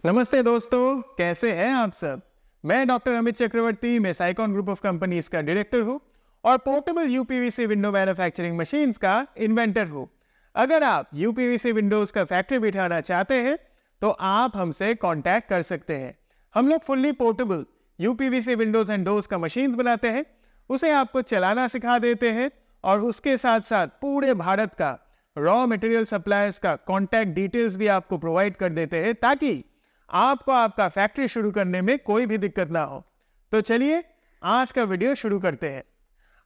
नमस्ते दोस्तों, कैसे हैं आप सब। मैं डॉक्टर अमित चक्रवर्ती, मैं साइकॉन ग्रुप ऑफ कंपनीज का डायरेक्टर हूं और portable UPVC window manufacturing machines का इन्वेंटर हूं। अगर आप यूपीवीसी विंडोज का फैक्ट्री बिठाना चाहते हैं तो आप हमसे कांटेक्ट कर सकते हैं। हम लोग fully portable UPVC Windows and doors का मशीन्स बनाते हैं, उसे आपको चलाना सिखा देते हैं और उसके साथ साथ पूरे भारत का रॉ मटेरियल सप्लायर्स का कॉन्टैक्ट डिटेल्स भी आपको प्रोवाइड कर देते हैं ताकि आपको आपका फैक्ट्री शुरू करने में कोई भी दिक्कत ना हो। तो चलिए आज का वीडियो शुरू करते हैं।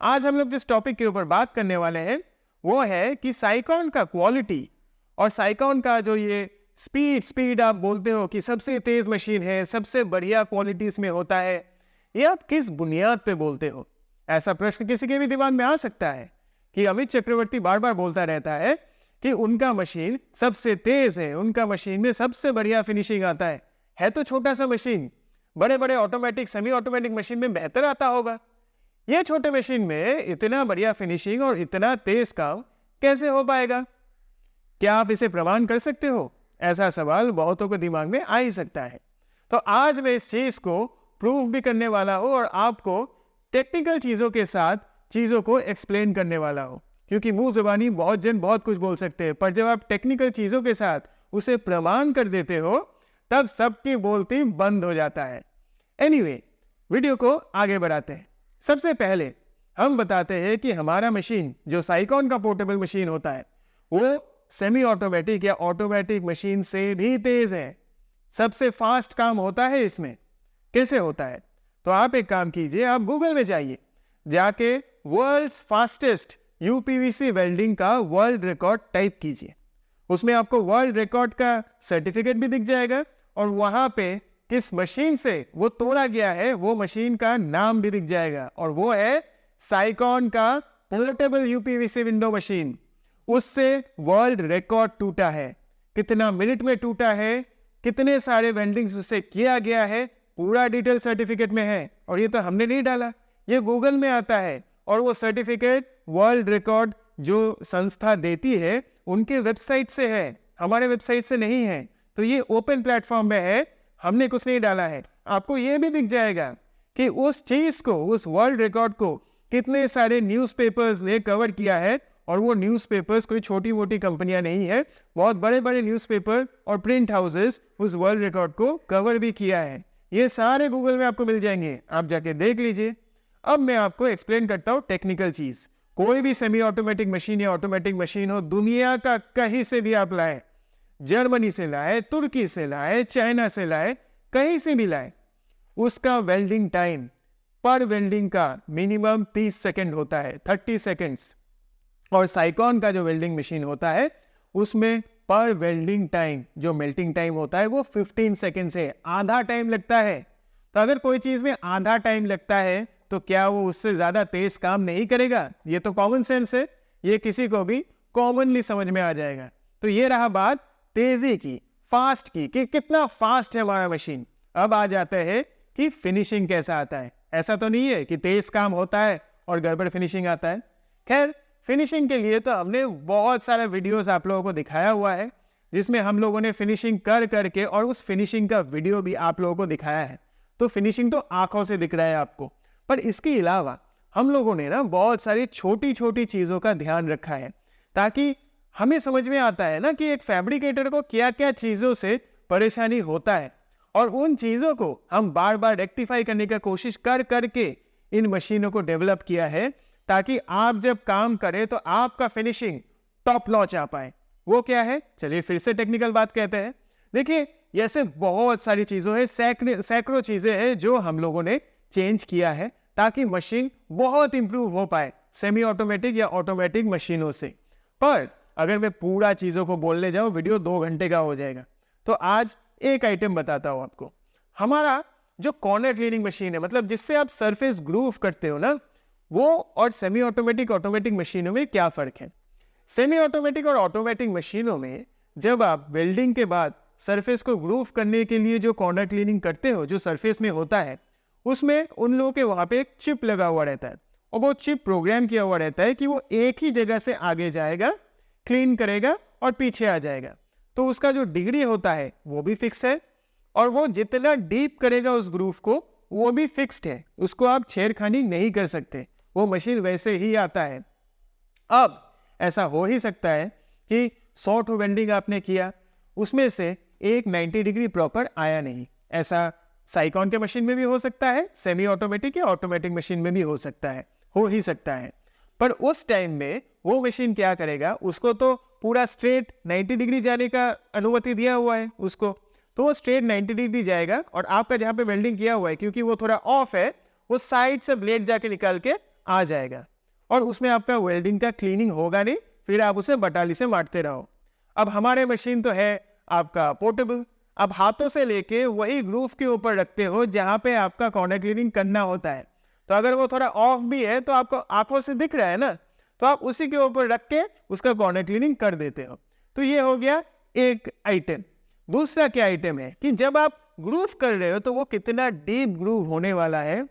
आज हम लोग जिस टॉपिक के ऊपर बात करने वाले हैं वो है कि साइकॉन का क्वालिटी और साइकॉन का जो ये स्पीड आप बोलते हो कि सबसे तेज मशीन है, सबसे बढ़िया क्वालिटी इसमें होता है, ये आप किस बुनियाद पे बोलते हो। ऐसा प्रश्न किसी के भी दिमाग में आ सकता है कि अमित चक्रवर्ती बार बार बोलता रहता है कि उनका मशीन सबसे तेज है, उनका मशीन में सबसे बढ़िया फिनिशिंग आता है तो छोटा सा मशीन, बड़े बड़े ऑटोमेटिक सेमी ऑटोमेटिक मशीन में बेहतर आता होगा। ये छोटे मशीन में इतना बढ़िया फिनिशिंग और इतना तेज काम कैसे हो पाएगा? क्या आप इसे प्रमाण कर सकते हो? ऐसा सवाल बहुतों के दिमाग में आ ही सकता है। तो आज मैं इस चीज को प्रूव भी करने वाला हूं और आपको टेक्निकल चीजों के साथ चीजों को एक्सप्लेन करने वाला हूं, क्योंकि मुंह जुबानी बहुत जन बहुत कुछ बोल सकते हैं, पर जब आप टेक्निकल चीजों के साथ उसे प्रमाण कर देते हो तब सबकी बोलती बंद हो जाता है। एनीवे, वीडियो को आगे बढ़ाते हैं। सबसे पहले हम बताते हैं कि हमारा मशीन जो साइकॉन का पोर्टेबल मशीन होता है वो सेमी ऑटोमेटिक या ऑटोमेटिक मशीन से भी तेज है। सबसे फास्ट काम होता है इसमें। कैसे होता है? तो आप एक काम कीजिए, आप गूगल में जाइए, जाके वर्ल्ड्स फास्टेस्ट यूपीवीसी वेल्डिंग का वर्ल्ड रिकॉर्ड टाइप कीजिए। उसमें आपको वर्ल्ड रिकॉर्ड का सर्टिफिकेट भी दिख जाएगा और वहां पे किस मशीन से वो तोड़ा गया है वो मशीन का नाम भी दिख जाएगा, और वो है साइकॉन का पोर्टेबल यूपीवीसी विंडो मशीन। उससे वर्ल्ड रिकॉर्ड टूटा है, कितना मिनट में टूटा है, कितने सारे वेल्डिंग्स उससे किया गया है, पूरा डिटेल सर्टिफिकेट में है। और ये तो हमने नहीं डाला, ये गूगल में आता है। और वो सर्टिफिकेट वर्ल्ड रिकॉर्ड जो संस्था देती है उनके वेबसाइट से है, हमारे वेबसाइट से नहीं है। तो ये ओपन प्लेटफॉर्म में है, हमने कुछ नहीं डाला है। आपको ये भी दिख जाएगा कि उस चीज को, उस वर्ल्ड रिकॉर्ड को कितने सारे न्यूज़पेपर्स ने कवर किया है। और वो न्यूज़पेपर्स कोई छोटी मोटी कंपनियां नहीं है, बहुत बड़े बड़े न्यूज़पेपर और प्रिंट हाउसेस उस वर्ल्ड रिकॉर्ड को कवर भी किया है। ये सारे गूगल में आपको मिल जाएंगे, आप जाके देख लीजिए। अब मैं आपको एक्सप्लेन करता हूँ टेक्निकल चीज। कोई भी सेमी ऑटोमेटिक मशीन या ऑटोमेटिक मशीन हो, दुनिया का कहीं से भी आप लाए, जर्मनी से लाए, तुर्की से लाए, चाइना से लाए, कहीं से भी लाए, उसका वेल्डिंग टाइम पर वेल्डिंग का मिनिमम 30 सेकंड होता है, 30 सेकंड्स। और साइकॉन का जो वेल्डिंग मशीन होता है उसमें पर वेल्डिंग टाइम, जो मेल्टिंग टाइम होता है, वो 15 सेकंड से आधा टाइम लगता है। तो अगर कोई चीज में आधा टाइम लगता है तो क्या वो उससे ज्यादा तेज काम नहीं करेगा? ये तो कॉमन सेंस है, ये किसी को भी कॉमनली समझ में आ जाएगा। तो ये रहा बात तेजी की, फास्ट की, कि कितना फास्ट है हमारा मशीन। अब आ जाता है कि फिनिशिंग कैसा आता है। ऐसा तो नहीं है कि तेज काम होता है और गड़बड़ फिनिशिंग आता है। खैर, फिनिशिंग के लिए तो हमने बहुत सारे वीडियोस आप लोगों को दिखाया हुआ है, जिसमें हम लोगों ने फिनिशिंग कर करके और उस फिनिशिंग का वीडियो भी आप लोगों को दिखाया है। तो फिनिशिंग तो आंखों से दिख रहा है आपको, पर इसके अलावा हम लोगों ने ना बहुत सारी छोटी छोटी चीजों का ध्यान रखा है, ताकि हमें समझ में आता है ना कि एक फैब्रिकेटर को क्या क्या चीजों से परेशानी होता है, और उन चीजों को हम बार बार रेक्टिफाई करने का कोशिश कर करके इन मशीनों को डेवलप किया है, ताकि आप जब काम करें तो आपका फिनिशिंग टॉप नॉच आ पाए। वो क्या है? चलिए फिर से टेक्निकल बात कहते हैं। देखिए, ऐसे बहुत सारी चीजों है, सैकड़ों चीजें हैं जो हम लोगों ने चेंज किया है ताकि मशीन बहुत इंप्रूव हो पाए सेमी ऑटोमेटिक या ऑटोमेटिक मशीनों से। पर अगर मैं पूरा चीजों को बोलने जाऊं वीडियो 2 घंटे का हो जाएगा। तो आज एक आइटम बताता हूं आपको। हमारा जो कॉर्नर क्लीनिंग मशीन है, मतलब जिससे आप सरफेस ग्रूव करते हो ना, वो और सेमी ऑटोमेटिक ऑटोमेटिक मशीनों में क्या फर्क है? सेमी ऑटोमेटिक और ऑटोमेटिक मशीनों में जब आप वेल्डिंग के बाद सरफेस को ग्रूव करने के लिए जो कॉर्नर क्लीनिंग करते हो, जो सरफेस में होता है, उसमें उन लोगों के वहां पे एक चिप लगा हुआ रहता है और वो चिप प्रोग्राम किया हुआ रहता है कि वो एक ही जगह से आगे जाएगा, क्लीन करेगा और पीछे आ जाएगा। तो उसका जो डिग्री होता है वो भी फिक्स है और वो जितना डीप करेगा उस ग्रूव को वो भी फिक्स्ड है, उसको आप छेड़खानी नहीं कर सकते, वो मशीन वैसे ही आता है। अब ऐसा हो ही सकता है कि 100 ठो वेल्डिंग आपने किया, उसमें से एक 90 डिग्री प्रॉपर आया नहीं। ऐसा साइकॉन के मशीन में भी हो सकता है, सेमी ऑटोमेटिक या ऑटोमेटिक मशीन में भी हो सकता है, हो ही सकता है। पर उस टाइम में वो मशीन क्या करेगा, उसको तो पूरा स्ट्रेट 90 डिग्री जाने का अनुमति दिया हुआ है उसको, तो वो स्ट्रेट 90 डिग्री जाएगा और आपका जहाँ पे वेल्डिंग किया हुआ है क्योंकि वो थोड़ा ऑफ है, वो साइड से ब्लेड जाके निकाल के आ जाएगा और उसमें आपका वेल्डिंग का क्लीनिंग होगा नहीं, फिर आप उसे बटाली से मारते रहो। अब हमारे मशीन तो है आपका पोर्टेबल, अब हाथों से लेके वही ग्रूव के ऊपर रखते हो जहाँ पे आपका कॉर्नर क्लीनिंग करना होता है। तो अगर वो थोड़ा ऑफ भी है तो आपको आंखों से दिख रहा है ना, तो आप उसी के ऊपर रख के उसका कॉर्नर क्लीनिंग कर देते हो। तो ये हो गया एक आइटम। दूसरा क्या आइटम है कि जब आप ग्रूव कर रहे हो तो वो कितना डीप ग्रूव होने वाला है,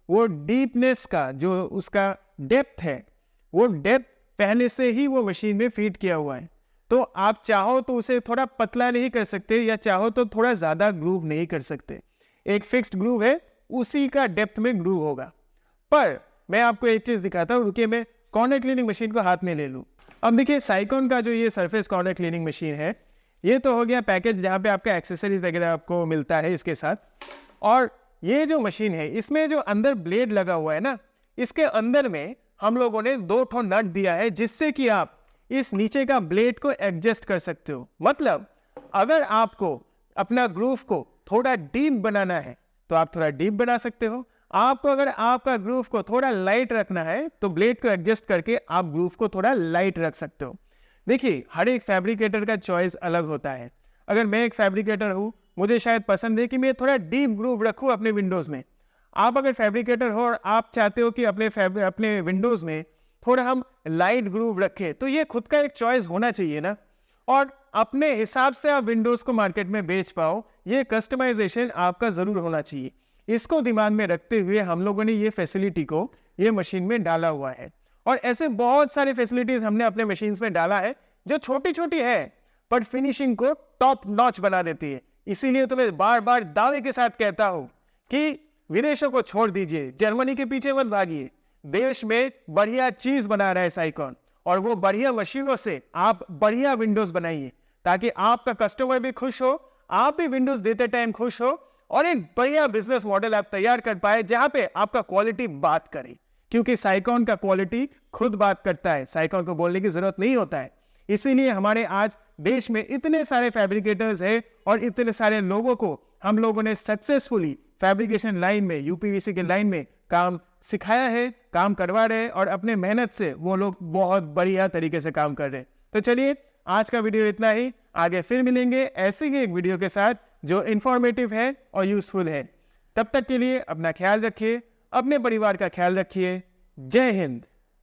वो डीपनेस का जो उसका डेप्थ है, वो डेप्थ पहले से ही वो मशीन में फीड किया हुआ है। तो आप चाहो तो उसे थोड़ा पतला नहीं कर सकते या चाहो तो थोड़ा ज़्यादा ग्रूव नहीं कर सकते। एक फिक्स्ड ग्रूव है, उसी का डेप्थ में ग्रूव होगा। पर मैं आपको एक चीज़ दिखाता हूँ, रुकिए मैं कॉर्नर क्लीनिंग मशीन को हाथ में ले लूँ। अब देखिए साइकॉन का जो ये सरफेस कॉर्नर क्लीनिंग मशीन है, ये तो हो गया पैकेज जहाँ पे आपका एक्सेसरीज वगैरह आपको मिलता है इसके साथ। और ये जो मशीन है इसमें जो अंदर ब्लेड लगा हुआ है ना, इसके अंदर में हम लोगों ने 2 ठो नट दिया है जिससे कि आप इस नीचे का ब्लेड को एडजस्ट कर सकते हो। मतलब अगर आपको अपना ग्रूव को थोड़ा डीप बनाना है तो आप थोड़ा डीप बना सकते हो। आपको अगर आपका ग्रूव को थोड़ा लाइट रखना है तो ब्लेड को एडजस्ट करके आप ग्रूव को थोड़ा लाइट रख सकते हो। देखिए हर एक फैब्रिकेटर का चॉइस अलग होता है। अगर मैं एक फैब्रिकेटर हूँ, मुझे शायद पसंद है कि मैं थोड़ा डीप ग्रूव रखूँ अपने विंडोज़ में। आप अगर फैब्रिकेटर हो और आप चाहते हो कि अपने विंडोज़ में थोड़ा हम लाइट ग्रूव रखें, तो ये खुद का एक चॉइस होना चाहिए ना, और अपने हिसाब से आप विंडोज़ को मार्केट में बेच पाओ, ये कस्टमाइजेशन आपका ज़रूर होना चाहिए। इसको दिमाग में रखते हुए हम लोगों ने ये फैसिलिटी को ये मशीन में डाला हुआ है। और ऐसे बहुत सारे फैसिलिटीज़ हमने अपने मशीन्स में डाला है जो छोटी छोटी है पर फिनिशिंग को टॉप नॉच बना देती है। इसीलिए तो मैं बार बार दावे के साथ कहता हूँ कि विदेशों को छोड़ दीजिए, जर्मनी के पीछे मत भागिए। देश में बढ़िया चीज़ बना रहा है साइकॉन, और वो बढ़िया मशीनों से आप बढ़िया विंडोज़ बनाइए ताकि आपका कस्टमर भी खुश हो, आप भी विंडोज़ देते टाइम खुश हो, और एक बढ़िया बिजनेस मॉडल आप तैयार कर पाए जहां पे आपका क्वालिटी बात करे। क्योंकि साइकॉन का क्वालिटी खुद बात करता है, साइकॉन को बोलने की जरूरत नहीं होता है। इसीलिए हमारे आज देश में इतने सारे फैब्रिकेटर्स हैं और इतने सारे लोगों को हम लोगों ने सक्सेसफुली फैब्रिकेशन लाइन में, यूपीवीसी के लाइन में काम सिखाया है, काम करवा रहे हैं, और अपने मेहनत से वो लोग बहुत बढ़िया तरीके से काम कर रहे हैं। तो चलिए आज का वीडियो इतना ही, आगे फिर मिलेंगे ऐसे ही एक वीडियो के साथ जो इन्फॉर्मेटिव है और यूजफुल है। तब तक के लिए अपना ख्याल रखिए, अपने परिवार का ख्याल रखिए। जय हिंद।